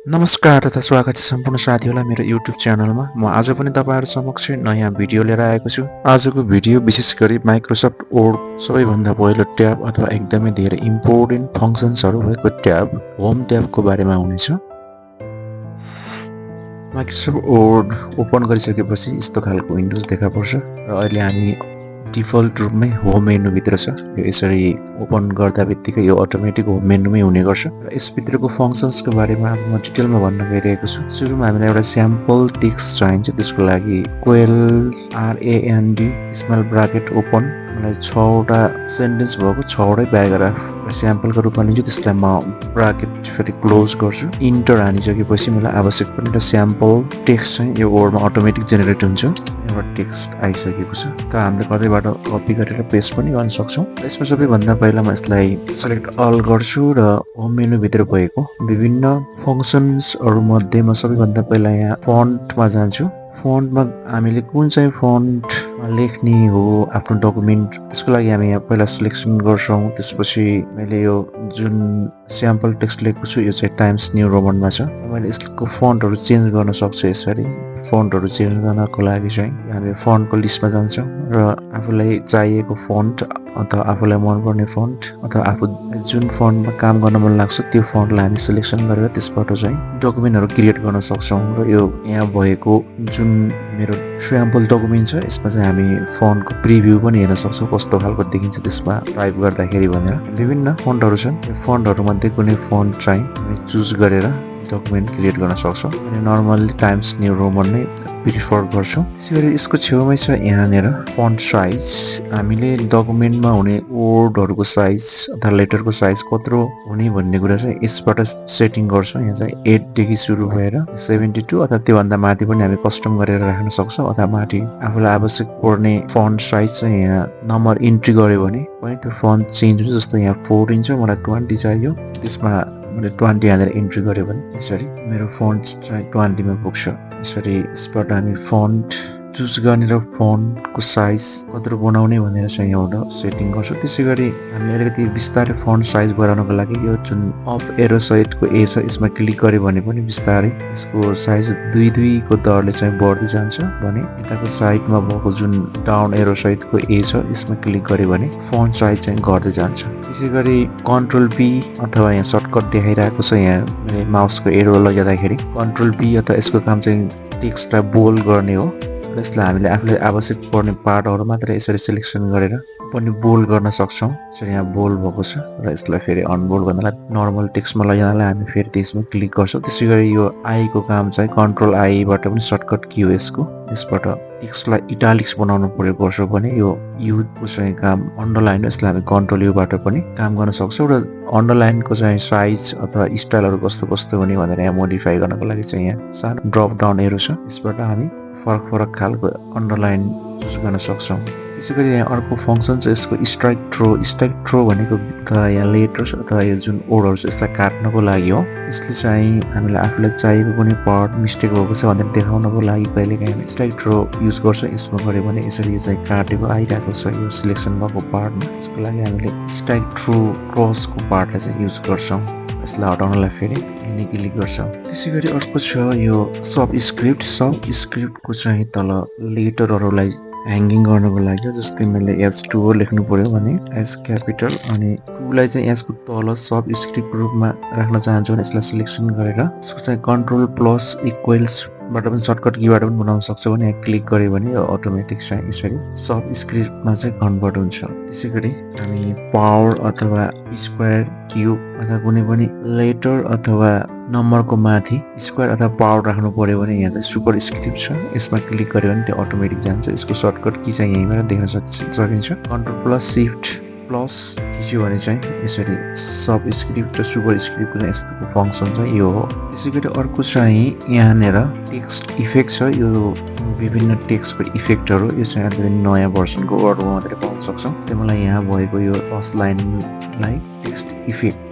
नमस्कार तथा स्वागत छ सम्पूर्ण साथीहरूलाई मेरो युट्युब च्यानलमा। म आज पनि तपाईँहरू समक्ष नयाँ भिडियो लिएर आएको छु। आजको भिडियो विशेष गरी माइक्रोसफ्ट वर्ड सबैभन्दा पहिलो ट्याब अथवा एकदमै धेरै इम्पोर्टेन्ट फङ्सन्सहरू भएको ट्याब होम ट्याबको बारेमा हुनेछ। माइक्रोसफ्ट वर्ड ओपन गरिसकेपछि यस्तो खालको विन्डोज देखा पर्छ र अहिले हामी डिफल्ट रूपमै होम मेनुभित्र छ। यो यसरी ओपन गर्दा बित्तिकै यो अटोमेटिक होम मेनुमै हुने गर्छ र यसभित्रको फङ्सन्सको बारेमा आज म डिटेलमा भन्न गइरहेको छु। सुरुमा हामीलाई एउटा स्याम्पल टेक्स्ट चाहिन्छ। त्यसको लागि कोएल RAND स्मल ब्राकेट ओपन, मलाई 6 वटा सेन्टेन्स भएको 6 वटै प्याराग्राफ स्याम्पलको रूपमा लिन्छु। त्यसलाई म ब्राकेट फेरि क्लोज गर्छु। इन्टर हानिसकेपछि मलाई आवश्यक पर्ने एउटा स्याम्पल टेक्स्ट चाहिँ यो वर्डमा अटोमेटिक जेनेरेट हुन्छ। एउटा टेक्स्ट आइसकेको छ त हामीले कतैबाट कपी गरेर पेस्ट पनि गर्न सक्छौँ। यसमा सबैभन्दा पहिला म यसलाई सेलेक्ट अल गर्छु र होम मेनुभित्र भएको विभिन्न फङ्सन्सहरू मध्ये म सबैभन्दा पहिला यहाँ फन्टमा जान्छु। फन्टमा हामीले कुन चाहिँ फन्टमा लेख्ने हो आफ्नो डकुमेन्ट, त्यसको लागि हामी यहाँ पहिला सिलेक्सन गर्छौँ। त्यसपछि मैले यो जुन स्याम्पल टेक्स्ट लेखेको छु यो चाहिँ टाइम्स न्यू रोमनमा छ। मैले यसको फन्टहरू चेन्ज गर्न सक्छु। यसरी फन्टहरू चेन्ज गर्नको लागि चाहिँ हामी फन्टको लिस्टमा जान्छौँ र आफूलाई चाहिएको फन्ट अथवा आफूलाई मनपर्ने फन्ट अथवा आफू जुन फन्टमा काम गर्न मन लाग्छ त्यो फन्टलाई हामी सिलेक्सन गरेर त्यसबाट चाहिँ डकुमेन्टहरू क्रिएट गर्न सक्छौँ। र यो यहाँ भएको जुन मेरो स्याम्पल डकुमेन्ट छ यसमा चाहिँ हामी फन्टको प्रिभ्यू पनि हेर्न सक्छौँ, कस्तो खालको देखिन्छ त्यसमा टाइप गर्दाखेरि भनेर। विभिन्न फन्टहरू छन्। यो फन्टहरूमध्ये कुनै फन्ट चाहिँ हामी चुज गरेर डकुमेन्ट क्रिएट गर्न सक्छौँ। अनि नर्मल्ली टाइम्स न्यू रोमन नै प्रिफर गर्छौँ। त्यसै गरी यसको छेउमै छ यहाँनिर फन्ट साइज। हामीले डकुमेन्टमा हुने वर्डहरूको साइज अथवा लेटरको साइज कत्रो हुने भन्ने कुरा चाहिँ यसबाट सेटिङ गर्छौँ। यहाँ चाहिँ 8 देखि सुरु भएर 72 अथवा त्योभन्दा माथि पनि हामी कस्टम गरेर राख्न सक्छौँ। अथवा माथि आफूलाई आवश्यक पर्ने फन्ट साइज चाहिँ यहाँ नम्बर इन्ट्री गऱ्यो भने पनि त्यो फन्ट चेन्ज हुन्छ। जस्तो यहाँ 14 छ, मलाई 20 चाहियो, त्यसमा मैले 20 हालेर इन्ट्री गऱ्यो भने यसरी मेरो फन्ट चाहिँ 20 मा पुग्छ। यसरी यसबाट हामी फन्ट चुज गर्ने र फन्टको साइज कत्रो बनाउने भनेर चाहिँ एउटा सेटिङ गर्छौँ। त्यसै गरी हामीले अलिकति बिस्तारै फन्ट साइज बढाउनको लागि यो जुन अप एरो सहितको ए छ यसमा क्लिक गऱ्यो भने पनि बिस्तारै यसको साइज 2 को दरले चाहिँ बढ्दै जान्छ भने यताको साइडमा भएको जुन डाउन एरो सहितको ए छ यसमा क्लिक गऱ्यो भने फन्ट साइज चाहिँ घट्दै जान्छ। त्यसै गरी कन्ट्रोल B अथवा यहाँ सर्टकट देखाइरहेको छ, यहाँ मैले माउसको एरो लगाउँदाखेरि कन्ट्रोल B अथवा यसको काम चाहिँ टेक्स्टलाई बोल्ड गर्ने हो। यसलाई हामीले आफूलाई आवश्यक पर्ने पार्टहरू मात्र यसरी सिलेक्सन गरेर पनि बोल्ड गर्न सक्छौँ। यसरी यहाँ बोल्ड भएको छ र यसलाई फेरि अनबोल्ड गर्नलाई नर्मल टेक्स्टमा लैजानलाई हामी फेरि त्यसमा क्लिक गर्छौँ। त्यसै गरी यो आईको काम चाहिँ कन्ट्रोल आईबाट पनि सर्टकट की हो यसको। यसबाट टेक्स्टलाई इटालिक्स बनाउनु पर्यो गर्छौँ भने यो युको चाहिँ काम अन्डरलाइन, यसलाई हामी कन्ट्रोल युबाट पनि काम गर्न सक्छौँ। र अन्डरलाइनको चाहिँ साइज अथवा स्टाइलहरू कस्तो कस्तो हुने भनेर यहाँ मोडिफाई गर्नको लागि चाहिँ यहाँ सानो ड्रप डाउन एरो छ, यसबाट हामी फरक फरक खालको अन्डरलाइन युज गर्न सक्छौँ। त्यसै गरी यहाँ अर्को फङ्सन छ यसको स्ट्राइक थ्रो। स्ट्राइक थ्रो भनेको अथवा यहाँ लेटर्स अथवा यो जुन वर्डहरू छ यसलाई काट्नको लागि हो। यसले चाहिँ हामीलाई आफूलाई चाहिएको कुनै पार्ट मिस्टेक भएको छ भनेर देखाउनको लागि कहिलेकाहीँ हामी स्ट्राइक थ्रो युज गर्छौँ। यसमा गऱ्यो भने यसरी यो चाहिँ काटेको आइरहेको छ यो सिलेक्सन भएको पार्टमा, यसको लागि हामीले स्ट्राइक थ्रो क्रसको पार्टलाई चाहिँ युज गर्छौँ। यसलाई हटाउनलाई फेरि यिनी क्लिक गर्छौँ। त्यसै गरी अर्को छ यो सब स्क्रिप्ट। सब स्क्रिप्टको चाहिँ तल लेटरहरूलाई ह्याङ्गिङ गर्नको लागि हो। जस्तै मैले H2O लेख्नु पर्यो भने एस क्यापिटल अनि 2 लाई चाहिँ यसको तल सब स्क्रिप्ट रूपमा राख्न चाहन्छु भने यसलाई सिलेक्सन गरेर यसको चाहिँ कन्ट्रोल प्लस इक्वल्सबाट पनि सर्टकट कीबाट पनि बनाउन सक्छौँ भने यहाँ क्लिक गऱ्यो भने यो अटोमेटिक चाहिँ यसरी सब स्क्रिप्टमा चाहिँ कन्भर्ट हुन्छ। त्यसै गरी हामी पावर अथवा स्क्वायर क्युब अथवा कुनै पनि लेटर अथवा नम्बरको माथि स्क्वायर अथवा पावर राख्नु पर्यो भने यहाँ चाहिँ सुपर स्क्रिप्ट छ, यसमा क्लिक गऱ्यो भने त्यो अटोमेटिक जान्छ। यसको सर्टकट की चाहिँ यहीँबाट देख्न सकिन्छ। कन्ट्रोल प्लस सिफ्ट प्लस थिच्यो भने चाहिँ यसरी सब स्क्रिप्ट र सुपर स्क्रिप्टको चाहिँ यस्तो फङ्सन चाहिँ यो हो। त्यसै गरी अर्को चाहिँ यहाँनिर टेक्स्ट इफेक्ट छ। यो विभिन्न टेक्स्टको इफेक्टहरू यो चाहिँ एकदमै नयाँ भर्सनको वर्डमा मात्रै पाउन सक्छौँ। त्यो मलाई यहाँ भएको यो फर्स्ट लाइनलाई टेक्स्ट इफेक्ट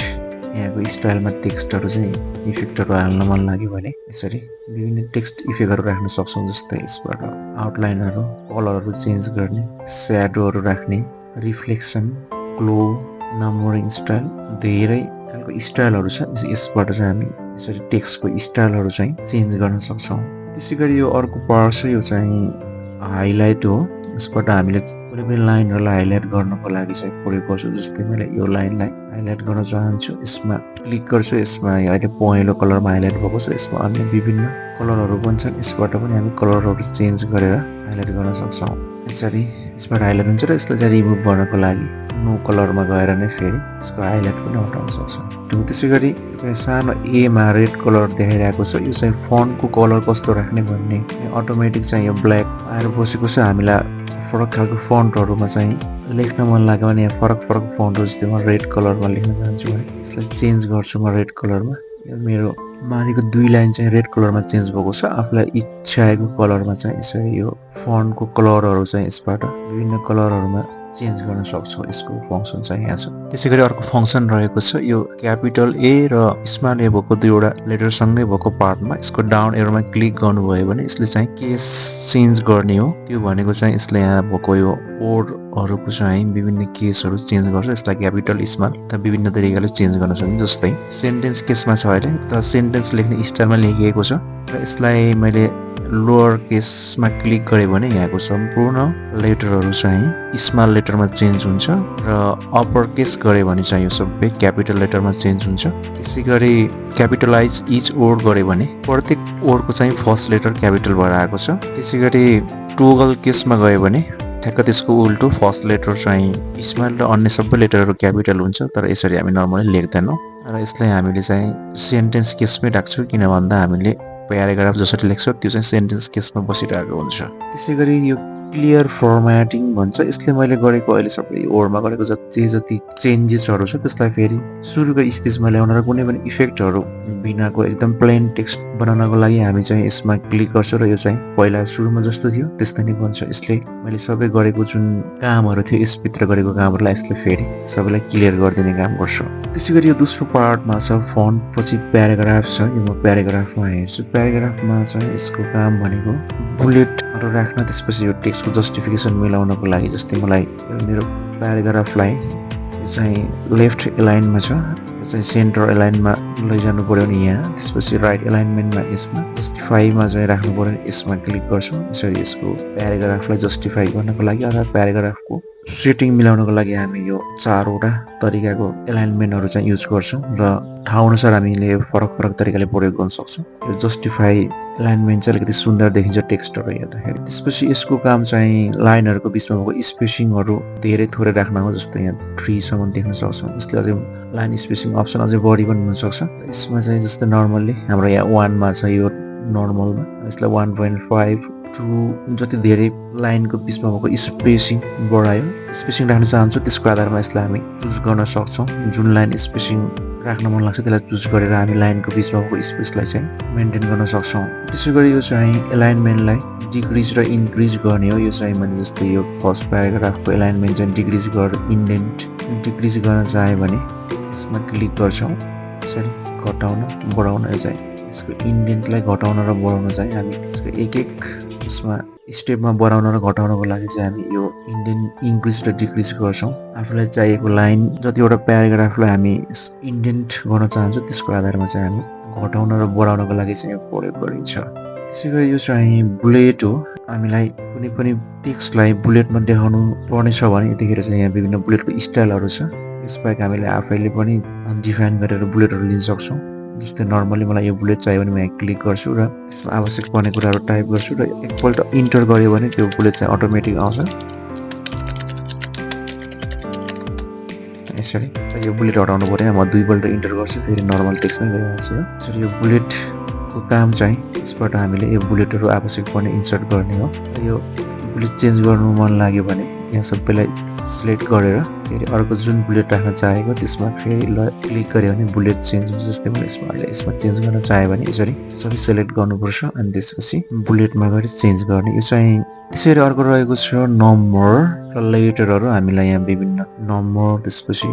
यहाँको स्टाइलमा टेक्स्टहरू चाहिँ इफेक्टहरू हाल्न मन लाग्यो भने यसरी विभिन्न टेक्स्ट इफेक्टहरू राख्न सक्छौँ। जस्तै यसबाट आउटलाइनहरू, कलरहरू चेन्ज गर्ने, स्याडोहरू राख्ने, रिफ्लेक्सन, ग्लो, नम्बरिङ स्टाइल, धेरै खालको स्टाइलहरू छ। यसबाट चाहिँ हामी यसरी टेक्स्टको स्टाइलहरू चाहिँ चेन्ज गर्न सक्छौँ। त्यसैगरी यो अर्को पार्ट छ, यो चाहिँ हाइलाइट हो। यसबाट हामीले कुनै पनि लाइनहरूलाई हाइलाइट गर्नको लागि चाहिँ प्रयोग गर्छौँ। जस्तै मैले यो लाइनलाई हाइलाइट गर्न चाहन्छु, यसमा क्लिक गर्छु। यसमा अहिले पहेँलो कलरमा हाइलाइट भएको छ। यसमा अन्य विभिन्न कलरहरू पनि छन्। यसबाट पनि हामी कलरहरू चेन्ज गरेर हाइलाइट गर्न सक्छौँ। यसरी यसबाट हाइलाइट हुन्छ र यसलाई चाहिँ रिमुभ गर्नको लागि नो कलरमा गएर नै फेरि यसको हाइलाइट पनि हटाउन सक्छौँ। त्यसै गरी सानो एमा रेड कलर देखाइरहेको छ, यो चाहिँ फन्टको कलर कस्तो राख्ने भन्ने अटोमेटिक चाहिँ यो ब्ल्याक आएर बसेको छ। हामीलाई फरक खालको फन्टहरूमा चाहिँ लेख्न मन लाग्यो भने यहाँ फरक फन्टहरू, जस्तै म रेड कलरमा लेख्न चाहन्छु भने यसलाई चेन्ज गर्छु म रेड कलरमा। यो मेरो माथिको 2 लाइन चाहिँ रेड कलरमा चेन्ज भएको छ। आफूलाई इच्छाएको कलरमा चाहिँ यसरी यो फन्टको कलरहरू चाहिँ यसबाट विभिन्न कलरहरूमा चेन्ज गर्न सक्छौँ। यसको फङ्सन चाहिँ यहाँ छ। त्यसै गरी अर्को फङ्सन रहेको छ, यो क्यापिटल ए र स्मल ए भएको दुईवटा लेटरसँगै भएको पार्टमा यसको डाउन एरोमा क्लिक गर्नुभयो भने यसले चाहिँ केस चेन्ज गर्ने हो। त्यो भनेको चाहिँ यसले यहाँ भएको यो वर्डहरूको चाहिँ विभिन्न केसहरू चेन्ज गर्छ। यसलाई क्यापिटल स्मल त विभिन्न तरिकाले चेन्ज गर्न सकिन्छ। जस्तै सेन्टेन्स केसमा छ अहिले त सेन्टेन्स लेख्ने स्टाइलमा लेखिएको छ र यसलाई मैले लोअर केसमा क्लिक गरेँ भने यहाँको सम्पूर्ण लेटरहरू चाहिँ स्मल लेटरमा चेन्ज हुन्छ र अप्पर केस गरेँ भने चाहिँ यो सबै क्यापिटल लेटरमा चेन्ज हुन्छ। त्यसै गरी क्यापिटलाइज इच वर्ड गरेँ भने प्रत्येक वर्डको चाहिँ फर्स्ट लेटर क्यापिटल भएर आएको छ। त्यसै गरी टोगल केसमा गयो भने ठ्याक्क त्यसको उल्टो फर्स्ट लेटर चाहिँ स्मल र अन्य सबै लेटरहरू क्यापिटल हुन्छ, तर यसरी हामी नर्मली लेख्दैनौँ। र यसलाई हामीले चाहिँ सेन्टेन्स केसमै राख्छौँ, किन भन्दा हामीले प्याराग्राफ जसरी लेख्छौँ त्यो चाहिँ सेन्टेन्स केसमा बसिरहेको हुन्छ। त्यसै गरी यो क्लियर फर्मेटिङ भन्छ। यसले मैले गरेको अहिले सबै वर्डमा गरेको जति चेन्जेसहरू छ त्यसलाई फेरि सुरुको स्टेजमा ल्याउन र कुनै पनि इफेक्टहरू बिनाको एकदम प्लेन टेक्स्ट बनाउनको लागि हामी चाहिँ यसमा क्लिक गर्छौँ र यो चाहिँ पहिला सुरुमा जस्तो थियो त्यस्तै नै बन्छ। यसले मैले सबै गरेको जुन कामहरू थियो यसभित्र गरेको कामहरूलाई यसले फेरि सबैलाई क्लियर गरिदिने काम गर्छ। त्यसै गरी यो दोस्रो पार्टमा छ फन्ट, पछि प्याराग्राफ छ। यो म प्याराग्राफमा हेर्छु। प्याराग्राफमा चाहिँ यसको काम भनेको बुलेटहरू राख्न, त्यसपछि यो टेक्स्टको जस्टिफिकेसन मिलाउनको लागि। जस्तै मलाई मेरो प्याराग्राफलाई यो चाहिँ लेफ्ट एलाइनमा छ, यो चाहिँ सेन्टर एलाइनमा लैजानु पऱ्यो भने यहाँ, त्यसपछि राइट एलाइनमेन्टमा यसमा जस्टिफाईमा चाहिँ राख्नु पऱ्यो भने यसमा क्लिक गर्छौँ। यसरी यसको प्याराग्राफलाई जस्टिफाई गर्नको लागि अथवा प्याराग्राफको सेटिङ मिलाउनको लागि हामी यो 4वटा तरिकाको एलाइनमेन्टहरू चाहिँ युज गर्छौँ र ठाउँअनुसार हामीले फरक तरिकाले प्रयोग गर्न सक्छौँ। यो जस्टिफाई एलाइनमेन्ट चाहिँ अलिकति सुन्दर देखिन्छ टेक्स्टहरू हेर्दाखेरि। त्यसपछि यसको काम चाहिँ लाइनहरूको बिचमा भएको स्पेसिङहरू धेरै थोरै राख्न हो। जस्तै यहाँ 3 सम्म देख्न सक्छौँ। यसले अझै लाइन स्पेसिङ अप्सन अझै बढी पनि हुनसक्छ। यसमा चाहिँ जस्तै नर्मल्ली हाम्रो यहाँ 1मा छ, यो नर्मलमा यसलाई 1.5 2 जति धेरै लाइनको बिचमा भएको स्पेसिङ बढायो, स्पेसिङ राख्न चाहन्छौँ त्यसको आधारमा यसलाई हामी चुज गर्न सक्छौँ। जुन लाइन स्पेसिङ राख्न मन लाग्छ त्यसलाई चुज गरेर हामी लाइनको बिचमा भएको स्पेसलाई चाहिँ मेन्टेन गर्न सक्छौँ। त्यसै गरी यो चाहिँ एलाइनमेन्टलाई डिक्रिज र इन्क्रिज गर्ने हो। यो चाहिँ मैले जस्तै यो फर्स्ट प्याराग्राफको एलाइनमेन्ट चाहिँ डिक्रिज गरेर इन्डेन्ट डिक्रिज गर्न चाह्यो भने यसमा क्लिक गर्छौँ। यसरी घटाउन बढाउन, यो चाहिँ यसको इन्डेन्टलाई घटाउन र बढाउन चाहिँ हामी यसको एक यसमा स्टेपमा बढाउन र घटाउनको लागि चाहिँ हामी यो इन्डेन्ट इन्क्रिज र डिक्रिज गर्छौँ। आफूलाई चाहिएको लाइन जतिवटा प्याराग्राफलाई हामी इन्डेन्ट गर्न चाहन्छौँ त्यसको आधारमा चाहिँ हामी घटाउन र बढाउनको लागि चाहिँ यो प्रयोग गरिन्छ। त्यसै गरी यो चाहिँ बुलेट हो। हामीलाई कुनै पनि टेक्स्टलाई बुलेटमा देखाउनु पर्ने छ भने यतिखेर चाहिँ यहाँ विभिन्न बुलेटको स्टाइलहरू छ। यसबाहेक हामीले आफैले पनि डिफाइन गरेर बुलेटहरू लिन सक्छौँ। जस्तै नर्मली मलाई यो बुलेट चाहियो भने म यहाँ क्लिक गर्छु र यसमा आवश्यक पर्ने कुराहरू टाइप गर्छु र एकपल्ट इन्टर गऱ्यो भने त्यो बुलेट चाहिँ अटोमेटिक आउँछ। यसरी यो बुलेट हटाउनु पऱ्यो, म 2पल्ट इन्टर गर्छु, फेरि नर्मल टेक्स्टमै गइहाल्छु। यसरी यो बुलेटको काम चाहिँ यसबाट हामीले यो बुलेटहरू आवश्यक पर्ने इन्सर्ट गर्ने हो। यो बुलेट चेन्ज गर्नु मन लाग्यो भने यहाँ सबैलाई सिलेक्ट गरेर फेरि अर्को जुन बुलेट राख्न चाहेको त्यसमा फेरि क्लिक गऱ्यो भने बुलेट चेन्ज हुन्छ। जस्तै मैले यसमा चेन्ज गर्न चाह्यो भने यसरी सबै सिलेक्ट गर्नुपर्छ अनि त्यसपछि बुलेटमा गएर चेन्ज गर्ने। यो चाहिँ त्यसरी अर्को रहेको छ नम्बर र लेटरहरू। हामीलाई यहाँ विभिन्न नम्बर, त्यसपछि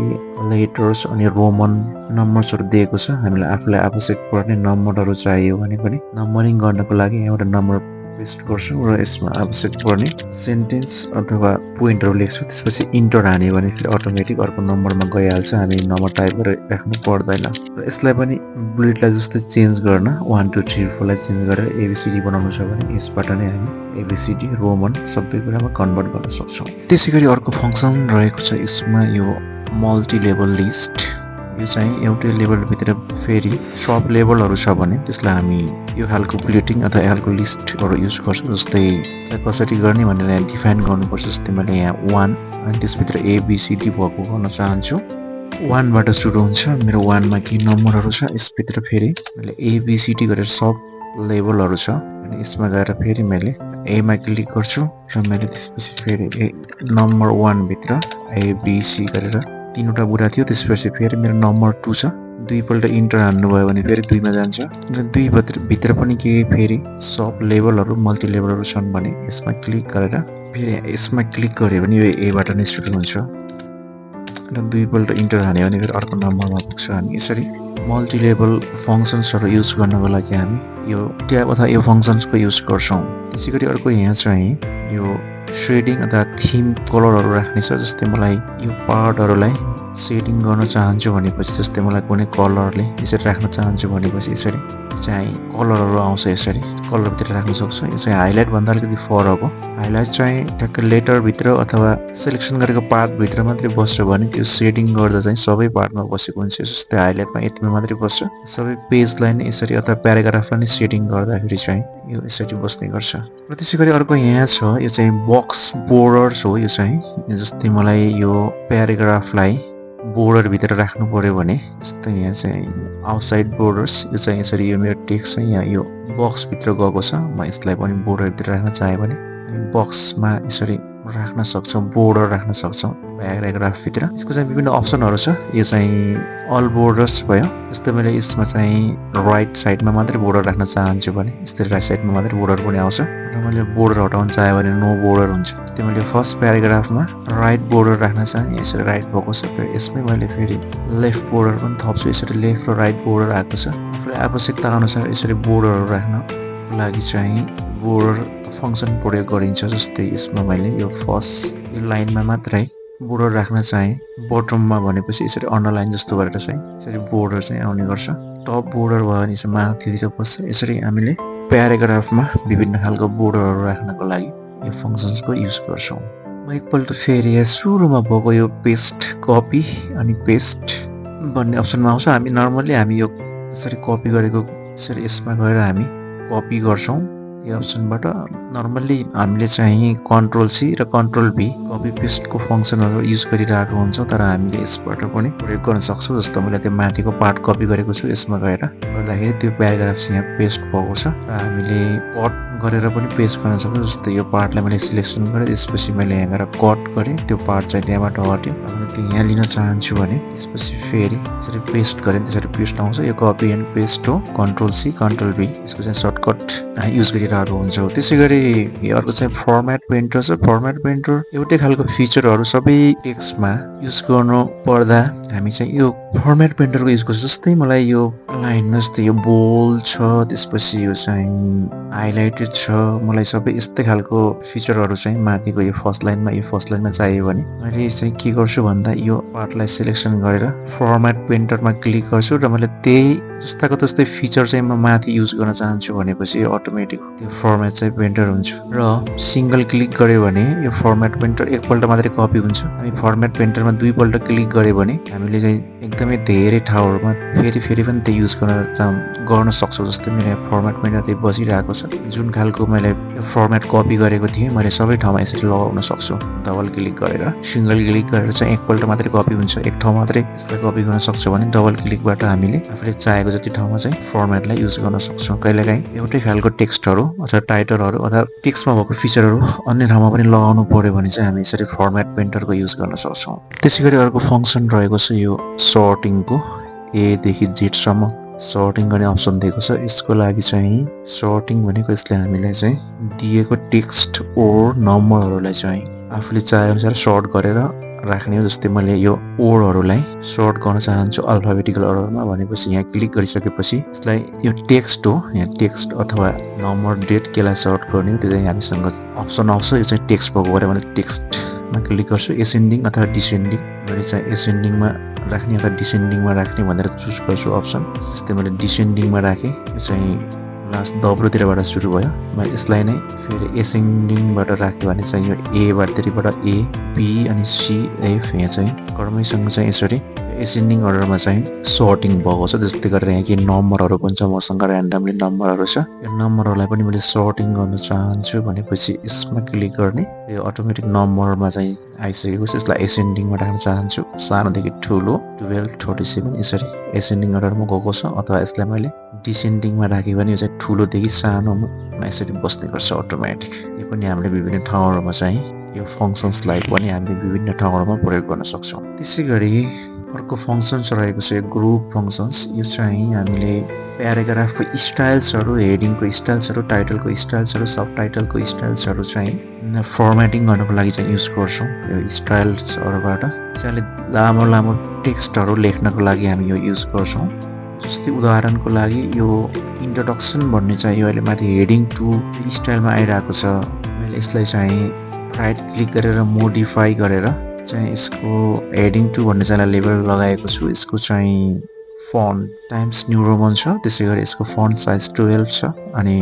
लेटर्स अनि रोमन नम्बर्सहरू दिएको छ। हामीलाई आफूलाई आवश्यक पर्ने नम्बरहरू चाहियो भने पनि नम्बरिङ गर्नको लागि एउटा नम्बर पेस्ट गर्छु र यसमा आवश्यक पर्ने सेन्टेन्स अथवा पोइन्टहरू लेख्छु। त्यसपछि इन्टर हान्यो भने फेरि अटोमेटिक अर्को नम्बरमा गइहाल्छ, हामी नम्बर टाइप गरेर राख्नु पर्दैन। र यसलाई पनि बुलेटलाई जस्तै चेन्ज गर्न 1 2 3 4 लाई चेन्ज गरेर एबिसिडी बनाउनु छ भने यसबाट नै हामी एबिसिडी रोमन सबै कुरामा कन्भर्ट गर्न सक्छौँ। त्यसै गरी अर्को फङ्सन रहेको छ यसमा यो मल्टी लेभल लिस्ट। यो चाहिँ एउटै लेभलभित्र फेरि सब लेभलहरू छ भने त्यसलाई हामी यो खालको बुलेटिङ अथवा यो खालको लिस्टहरू युज गर्छौँ। जस्तै यसलाई कसरी गर्ने भनेर यहाँ डिफाइन गर्नुपर्छ। जस्तै मैले यहाँ 1 अनि त्यसभित्र एबिसिडी भएको गर्न चाहन्छु। 1 बाट सुरु हुन्छ, मेरो 1 मा के नम्बरहरू छ, यसभित्र फेरि मैले एबिसिडी गरेर सब लेभलहरू छ अनि यसमा गएर फेरि मैले एमा क्लिक गर्छु र मैले त्यसपछि फेरि नम्बर 1 भित्र एबिसी गरेर 3वटा बुरा थियो। त्यसपछि फेरि मेरो नम्बर 2 छ, दुईपल्ट इन्टर हान्नुभयो भने फेरि 2 मा जान्छ र 2 भित्र पनि के फेरि सब लेभलहरू मल्टी लेभलहरू छन् भने यसमा क्लिक गरेर फेरि यसमा क्लिक गऱ्यो भने यो एबाट नै सुरु हुन्छ र दुईपल्ट इन्टर हान्यो भने फेरि अर्को नम्बरमा पुग्छ। हामी यसरी मल्टी लेभल फङ्सन्सहरू युज गर्नको लागि हामी यो ट्याब अथवा यो फङ्सन्सको युज गर्छौँ। त्यसै गरी अर्को यहाँ चाहिँ यो सेडिङ अथवा थिम कलरहरू राख्ने छ। जस्तै मलाई यो पार्टहरूलाई सेडिङ गर्न चाहन्छु भनेपछि, जस्तै मलाई कुनै कलरले यसरी राख्न चाहन्छु भनेपछि यसरी चाहिँ कलरहरू आउँछ, यसरी कलरभित्र राख्न सक्छु। यो चाहिँ हाइलाइट भन्दा अलिकति फरक हो। हाइलाइट चाहिँ ठ्याक्क लेटरभित्र अथवा सेलेक्सन गरेको पार्टभित्र मात्रै बस्छ भने त्यो सेडिङ गर्दा चाहिँ सबै पार्टमा बसेको हुन्छ। जस्तै हाइलाइटमा यतिमा मात्रै बस्छ, सबै पेजलाई नै यसरी अथवा प्याराग्राफलाई नै सेडिङ गर्दाखेरि चाहिँ यो यसरी बस्ने गर्छ। र त्यसै गरी अर्को यहाँ छ, यो चाहिँ बक्स बोर्डर्स हो। यो चाहिँ जस्तै मलाई यो प्याराग्राफलाई बोर्डरभित्र राख्नु पर्यो भने, जस्तै यहाँ चाहिँ आउटसाइड बोर्डर्स, यो चाहिँ यसरी यो मेरो टेक्स्ट चाहिँ यहाँ यो बक्सभित्र गएको छ। म यसलाई पनि बोर्डरभित्र राख्न चाहेँ भने बक्समा यसरी राख्न सक्छौँ, बोर्डर राख्न सक्छौँ प्याराग्राफभित्र। यसको चाहिँ विभिन्न अप्सनहरू छ। यो चाहिँ अल बोर्डर्स भयो। जस्तै मैले यसमा चाहिँ राइट साइडमा मात्रै बोर्डर राख्न चाहन्छु भने यसरी राइट साइडमा मात्रै बोर्डर पनि आउँछ र मैले बोर्डर हटाउन चाहेँ भने नो बोर्डर हुन्छ। जस्तै मैले फर्स्ट प्याराग्राफमा राइट बोर्डर राख्न चाहेँ, यसरी राइट भएको छ। फेरि यसमै मैले फेरि लेफ्ट बोर्डर पनि थप्छु, यसरी लेफ्ट र राइट बोर्डर आएको छ। आफूले आवश्यकता अनुसार यसरी बोर्डरहरू राख्नको लागि चाहिँ बोर्डर फङ्सन प्रयोग गरिन्छ। जस्तै यसमा मैले यो फर्स्ट यो लाइनमा मात्रै बोर्डर राख्न चाहेँ, बटममा भनेपछि यसरी अन्डरलाइन जस्तो गरेर चाहिँ यसरी बोर्डर चाहिँ आउने गर्छ। टप बोर्डर भयो भने चाहिँ माथितिर बस्छ। यसरी हामीले प्याराग्राफमा विभिन्न खालको बोर्डरहरू राख्नको लागि यो फङ्सन्सको युज गर्छौँ। म एकपल्ट फेरि यहाँ सुरुमा भएको यो पेस्ट कपी अनि पेस्ट भन्ने अप्सनमा आउँछ। हामी नर्मल्ली हामी यो यसरी कपी गरेको यसरी यसमा गएर हामी कपी गर्छौँ। यो अप्सनबाट नर्मल्ली हामीले चाहिँ कन्ट्रोल-C र कन्ट्रोल-V कपी पेस्टको फङ्सनहरू युज गरिरहेको हुन्छौँ, तर हामीले यसबाट पनि प्रयोग गर्न सक्छौँ। जस्तो मैले त्यो माथिको पार्ट कपी गरेको छु, यसमा गएर गर्दाखेरि त्यो प्याराग्राफ चाहिँ यहाँ पेस्ट भएको छ र हामीले कट गरेर पनि पेस्ट गर्न सक्छौँ। जस्तै यो पार्टलाई मैले सिलेक्सन गरेँ, त्यसपछि मैले यहाँ गएर कट गरेँ, त्यो पार्ट चाहिँ त्यहाँबाट हट्यो। मैले त्यो यहाँ लिन चाहन्छु भने त्यसपछि फेरि यसरी पेस्ट गरेँ, त्यसरी पेस्ट आउँछ। यो कपी एन्ड पेस्ट हो, कन्ट्रोल-C कन्ट्रोल-V यसको चाहिँ सर्टकट युज गरिरहेको हुन्छ। त्यसै गरी अर्को चाहिँ फर्मेट पेन्टर छ। फर्मेट पेन्टर एउटै खालको फिचरहरू सबै टेक्स्टमा युज गर्नु पर्दा हामी चाहिँ यो फर्मेट पेन्टरको युज गर्छौँ। जस्तै मलाई यो लाइनमा जस्तै यो बोल्ड छ, त्यसपछि यो चाहिँ हाइलाइटेड छ, मलाई सबै यस्तै खालको फिचरहरू चाहिँ माथिको यो फर्स्ट लाइनमा चाहियो भने मैले चाहिँ के गर्छु भन्दा यो पार्टलाई सिलेक्सन गरेर फर्मेट पेन्टरमा क्लिक गर्छु र मैले त्यही जस्ताको तस्तै फिचर चाहिँ म माथि युज गर्न चाहन्छु भनेपछि यो अटोमेटिक त्यो फर्मेट चाहिँ पेन्टर हुन्छ। र सिङ्गल क्लिक गऱ्यो भने यो फर्मेट पेन्टर एकपल्ट मात्रै कपी हुन्छ। हामी फर्मेट पेन्टरमा दुईपल्ट क्लिक गऱ्यो भने हामीले चाहिँ एकदमै धेरै ठाउँहरूमा फेरि पनि त्यो युज गर्न सक्छौँ। जस्तै मेरो फर्मेट पेन्टर त्यही बसिरहेको छ, जुन खालको मैले फर्मेट कपी गरेको थिएँ मैले सबै ठाउँमा यसरी लगाउन सक्छु। डबल क्लिक गरेर सिङ्गल क्लिक गरेर चाहिँ एकपल्ट मात्रै कपी हुन्छ, एक ठाउँ मात्रै यसलाई कपी गर्न सक्छौँ भने डबल क्लिकबाट हामीले आफूले चाहेको जति ठाउँमा चाहिँ फर्मेटलाई युज गर्न सक्छौँ। कहिलेकाहीँ एउटै खालको टेक्स्टहरू अथवा टाइटलहरू अथवा टेक्स्टमा भएको फिचरहरू अन्य ठाउँमा पनि लगाउनु पर्यो भने चाहिँ हामी यसरी फर्मेट पेन्टरको युज गर्न सक्छौँ। त्यसै गरी अर्को फङ्सन रहेको छ यो सर्टिङको, A देखि Z सम्म सर्टिङ गर्ने अप्सन दिएको छ। यसको लागि चाहिँ सर्टिङ भनेको यसले हामीलाई चाहिँ दिएको टेक्स्ट ओर नम्बरहरूलाई चाहिँ आफूले चाहे अनुसार सर्ट गरेर राख्ने हो। जस्तै मैले यो वर्डहरूलाई सर्ट गर्न चाहन्छु अल्फाबेटिकल अर्डरमा भनेपछि यहाँ क्लिक गरिसकेपछि यसलाई यो टेक्स्ट हो, यहाँ टेक्स्ट अथवा नम्बर डेट केलाई सर्ट गर्ने हो त्यो चाहिँ हामीसँग अप्सन आउँछ। यो चाहिँ टेक्स्ट भएको भएर मैले टेक्स्टमा क्लिक गर्छु। एसेन्डिङ अथवा डिसेन्डिङ मैले चाहिँ एसेन्डिङमा राख्ने अथवा डिसेन्डिङमा राख्ने भनेर चुज गर्छु अप्सन। जस्तै मैले डिसेन्डिङमा राखेँ, यो चाहिँ लास्ट दब्रोतिरबाट सुरु भयो। मैले यसलाई नै फेरि एसेन्डिङबाट राखेँ भने चाहिँ यो एबाटतिरबाट ए बी अनि सी एफ यहाँ चाहिँ क्रमैसँग चाहिँ यसरी एसेन्डिङ अर्डरमा चाहिँ सर्टिङ भएको छ। जस्तै गरेर यहाँ के नम्बरहरू पनि छ, मसँग ऱ्यान्डमली नम्बरहरू छ। यो नम्बरहरूलाई पनि मैले सर्टिङ गर्न चाहन्छु भनेपछि यसमा क्लिक गर्ने, यो अटोमेटिक नम्बरमा चाहिँ आइसकेको छ। यसलाई एसेन्डिङमा राख्न चाहन्छु, सानोदेखि ठुलो 12 37 यसरी एसेन्डिङ अर्डरमा गएको छ। अथवा यसलाई मैले डिसेन्डिङमा राखेँ भने यो चाहिँ ठुलोदेखि सानोमा यसरी बस्ने गर्छ अटोमेटिक। यो पनि हामीले विभिन्न ठाउँहरूमा चाहिँ यो फङ्सन्सलाई पनि हामीले विभिन्न ठाउँहरूमा प्रयोग गर्न सक्छौँ। त्यसै गरी अर्को फङ्सन्स रहेको छ ग्रुप फङ्सन्स। यो चाहिँ हामीले प्याराग्राफको स्टाइल्सहरू, हेडिङको स्टाइल्सहरू, टाइटलको स्टाइल्सहरू, सब टाइटलको स्टाइल्सहरू चाहिँ फर्मेटिङ गर्नको लागि चाहिँ युज गर्छौँ। यो स्टाइल्सहरूबाट चाहिँ लामो लामो टेक्स्टहरू लेख्नको लागि हामी यो युज गर्छौँ। जस्तै उदाहरणको लागि यो इन्ट्रोडक्सन भन्ने चाहिँ यो अहिले माथि हेडिङ टु स्टाइलमा आइरहेको छ। मैले यसलाई चाहिँ राइट क्लिक गरेर मोडिफाई गरेर चाहिँ यसको हेडिङ टु भन्ने चाहिँ लेबल लगाएको छु। यसको चाहिँ फन्ट टाइम्स न्यू रोमन छ, त्यसै गरी यसको फन्ट साइज 12 छ। अनि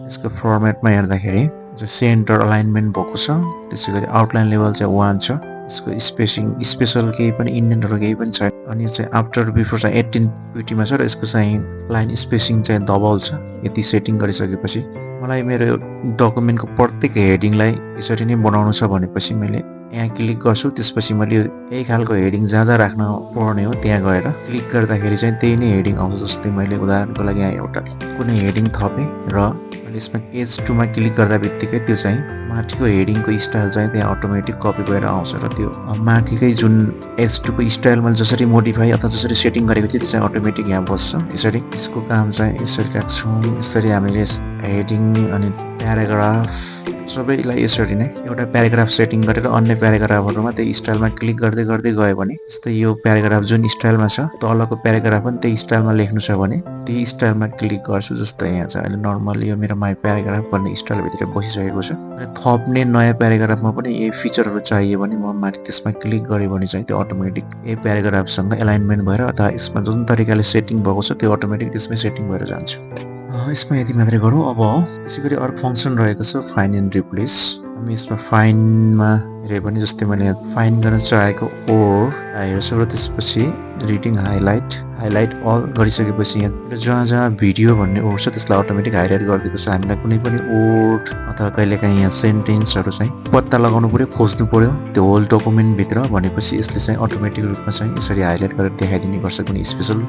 यसको फर्मेटमा हेर्दाखेरि सेन्टर अलाइनमेन्ट भएको छ। त्यसै गरी आउटलाइन लेभल चाहिँ 1 छ। यसको स्पेसिङ स्पेसल केही पनि इन्डेन्टहरू केही पनि छैन। अनि यो चाहिँ आफ्टर बिफोर चाहिँ 18 क्विटीमा छ र यसको चाहिँ लाइन स्पेसिङ चाहिँ डबल छ। यति सेटिङ गरिसकेपछि मलाई मेरो डकुमेन्टको प्रत्येक हेडिङलाई यसरी नै बनाउनु छ भनेपछि मैले यहाँ क्लिक गर्छु। त्यसपछि मैले यही खालको हेडिङ जहाँ जहाँ राख्न पर्ने हो त्यहाँ गएर क्लिक गर्दाखेरि चाहिँ त्यही नै हेडिङ आउँछ। जस्तै मैले उदाहरणको लागि यहाँ एउटा कुनै हेडिङ थपेँ र मैले यसमा पेज 2 मा क्लिक गर्दा बित्तिकै त्यो चाहिँ माथिको हेडिङको स्टाइल चाहिँ त्यहाँ अटोमेटिक कपी भएर आउँछ र त्यो माथिकै जुन H2 को स्टाइल मैले जसरी मोडिफाई अथवा जसरी सेटिङ गरेको थिएँ त्यो चाहिँ अटोमेटिक यहाँ बस्छ। यसरी यसको काम चाहिँ यसरी राख्छौँ। यसरी हामीले हेडिङ अनि प्याराग्राफ सबैलाई यसरी नै एउटा प्याराग्राफ सेटिङ गरेर अन्य प्याराग्राफहरूमा त्यही स्टाइलमा क्लिक गर्दै गर्दै गयो भने, जस्तै यो प्याराग्राफ जुन स्टाइलमा छ तलको प्याराग्राफ पनि त्यही स्टाइलमा लेख्नु छ भने त्यही स्टाइलमा क्लिक गर्छु। जस्तै यहाँ चाहिँ अहिले नर्मल यो मेरो माई प्याराग्राफ भन्ने स्टाइलभित्र बसिसकेको छ। अनि थप्ने नयाँ प्याराग्राफमा पनि यही फिचरहरू चाहियो भने म माथि त्यसमा क्लिक गरेँ भने चाहिँ त्यो अटोमेटिक यही प्याराग्राफसँग एलाइनमेन्ट भएर अथवा यसमा जुन तरिकाले सेटिङ भएको छ त्यो अटोमेटिक त्यसमै सेटिङ भएर जान्छ। यसमा यति मात्रै गरौँ। अब त्यसै गरी अर्को फङ्सन रहेको छ फाइन्ड एन्ड रिप्लेस। हामी यसमा फाइन्डमा हेऱ्यो भने जस्तै मैले फाइन्ड गर्न चाहेको ओर हेर्छु र त्यसपछि रिडिङ हाइलाइट अल गरिसकेपछि यहाँ जहाँ जहाँ भिडियो भन्ने ओर छ त्यसलाई अटोमेटिक हाइलाइट गरिदिएको छ। हामीलाई कुनै पनि ओर्ड अथवा कहिलेकाहीँ यहाँ सेन्टेन्सहरू चाहिँ पत्ता लगाउनु पऱ्यो, खोज्नु पऱ्यो त्यो होल डकुमेन्टभित्र भनेपछि यसले चाहिँ अटोमेटिक रूपमा चाहिँ यसरी हाइलाइट गरेर देखाइदिने गर्छ। कुनै स्पेसल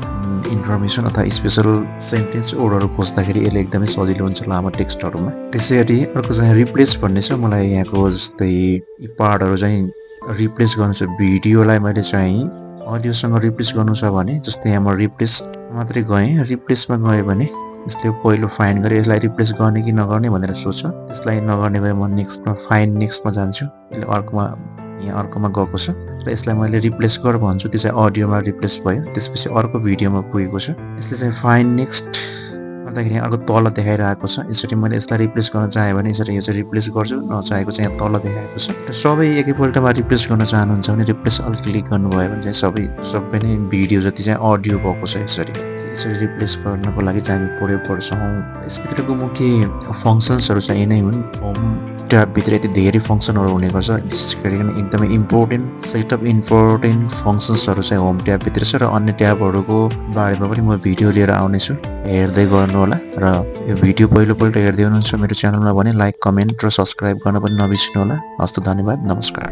इन्फर्मेसन अथवा स्पेसल सेन्टेन्स ओर्डहरू खोज्दाखेरि यसले एकदमै सजिलो हुन्छ लामो टेक्स्टहरूमा। त्यसै गरी अर्को चाहिँ रिप्लेस भन्ने छ। मलाई यहाँको जस्तै यी पार्टहरू चाहिँ रिप्लेस गर्नु छ। भिडियोलाई मैले चाहिँ अडियोसँग रिप्लेस गर्नु छ भने जस्तै यहाँ म रिप्लेस मात्रै गएँ, रिप्लेसमा गएँ भने यसले पहिलो फाइन्ड गरेँ यसलाई रिप्लेस गर्ने कि नगर्ने भनेर सोच्छ। त्यसलाई नगर्ने भए म नेक्स्टमा फाइन्ड नेक्स्टमा जान्छु। यसले अर्कोमा यहाँ अर्कोमा गएको छ र यसलाई मैले रिप्लेस गर भन्छु, त्यो चाहिँ अडियोमा रिप्लेस भयो। त्यसपछि अर्को भिडियोमा पुगेको छ। यसले चाहिँ फाइन्ड नेक्स्ट गर्दाखेरि यहाँ अर्को तल देखाइरहेको छ। यसरी मैले यसलाई रिप्लेस गर्न चाहेँ भने यसरी यो चाहिँ रिप्लेस गर्छु, नचाहेको चाहिँ यहाँ तल देखाएको छ। र सबै एकैपल्टमा रिप्लेस गर्न चाहनुहुन्छ भने रिप्लेस अल क्लिक गर्नुभयो भने चाहिँ सबै नै भिडियो जति चाहिँ अडियो भएको छ यसरी रिप्लेस गर्नको लागि चाहिँ हामी प्रयोग गर्छौँ। यसभित्रको मुख्य फङ्सन्सहरू चाहिँ यी नै हुन्। होम ट्याबभित्र यति धेरै फङ्सनहरू हुने गर्छ। विशेष गरिकन एकदमै इम्पोर्टेन्ट सेट अफ इम्पोर्टेन्ट फङ्सन्सहरू चाहिँ होम ट्याबभित्र छ र अन्य ट्याबहरूको बारेमा पनि म भिडियो लिएर आउनेछु, हेर्दै गर्नुहोला। र यो भिडियो पहिलोपल्ट हेर्दै हुनुहुन्छ मेरो च्यानलमा भने लाइक, कमेन्ट र सब्सक्राइब गर्न पनि नबिर्सिनुहोला। हस्त धन्यवाद, नमस्कार।